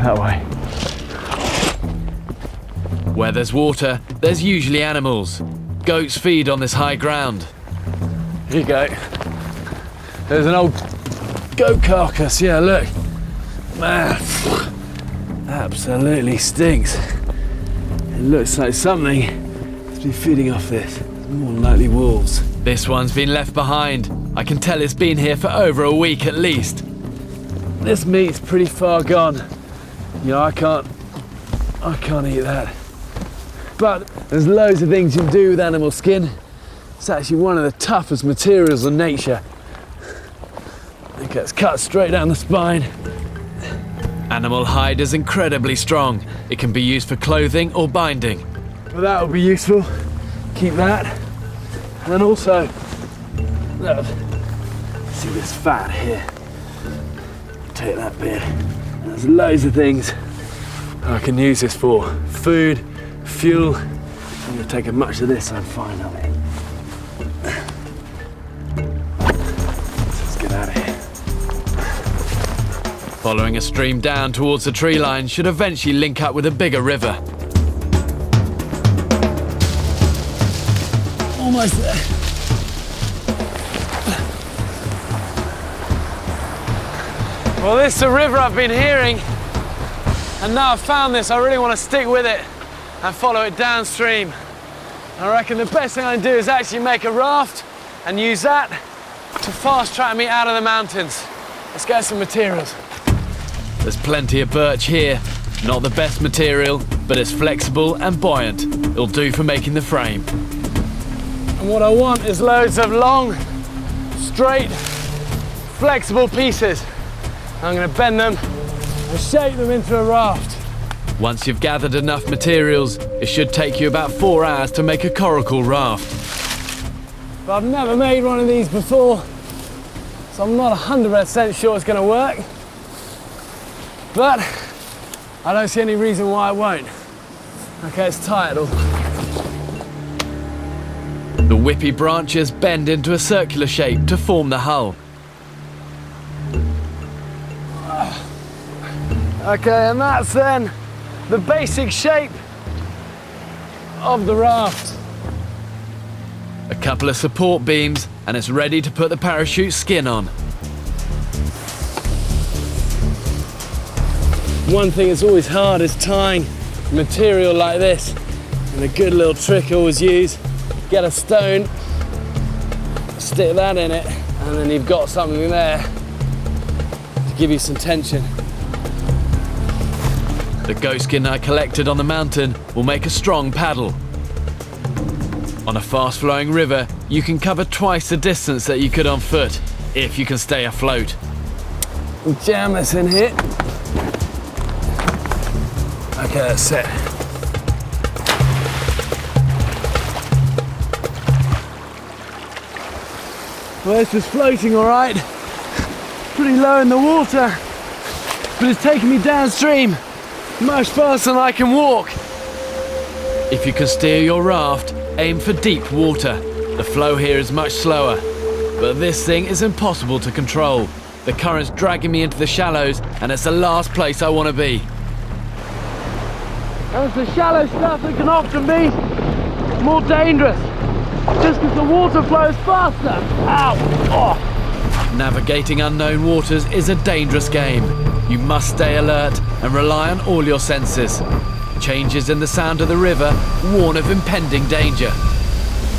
that way. Where there's water, there's usually animals. Goats feed on this high ground. Here you go. There's an old goat carcass, yeah, look. Man, absolutely stinks. It looks like something has been feeding off this. More than likely wolves. This one's been left behind. I can tell it's been here for over a week at least. This meat's pretty far gone. You know, I can't eat that. But there's loads of things you can do with animal skin. It's actually one of the toughest materials in nature. It gets cut straight down the spine. Animal hide is incredibly strong. It can be used for clothing or binding. Well, that will be useful. Keep that. And then also, look, see this fat here? Take that bit. There's loads of things I can use this for. Food, fuel. I'm going to take as much of this and find of it. Let's get out of here. Following a stream down towards the tree line should eventually link up with a bigger river. Almost there. Well, this is the river I've been hearing, and now I've found this, I really want to stick with it and follow it downstream. I reckon the best thing I can do is actually make a raft and use that to fast track me out of the mountains. Let's get some materials. There's plenty of birch here. Not the best material, but it's flexible and buoyant. It'll do for making the frame. And what I want is loads of long, straight, flexible pieces. I'm going to bend them and shape them into a raft. Once you've gathered enough materials, it should take you about 4 hours to make a coracle raft. But I've never made one of these before, so I'm not 100% sure it's going to work. But I don't see any reason why it won't. Okay, it's tight all. The whippy branches bend into a circular shape to form the hull. Okay, and that's then the basic shape of the raft. A couple of support beams and it's ready to put the parachute skin on. One thing that's always hard is tying material like this. And a good little trick I always use, get a stone, stick that in it, and then you've got something there to give you some tension. The goat skin I collected on the mountain will make a strong paddle. On a fast-flowing river, you can cover twice the distance that you could on foot, if you can stay afloat. We'll jam this in here. Okay, that's set. Well, this is floating all right. Pretty low in the water, but it's taking me downstream much faster than I can walk. If you can steer your raft, aim for deep water. The flow here is much slower, but this thing is impossible to control. The current's dragging me into the shallows, and it's the last place I want to be. And it's the shallow stuff that can often be more dangerous, just because the water flows faster. Ow! Oh. Navigating unknown waters is a dangerous game. You must stay alert and rely on all your senses. Changes in the sound of the river warn of impending danger.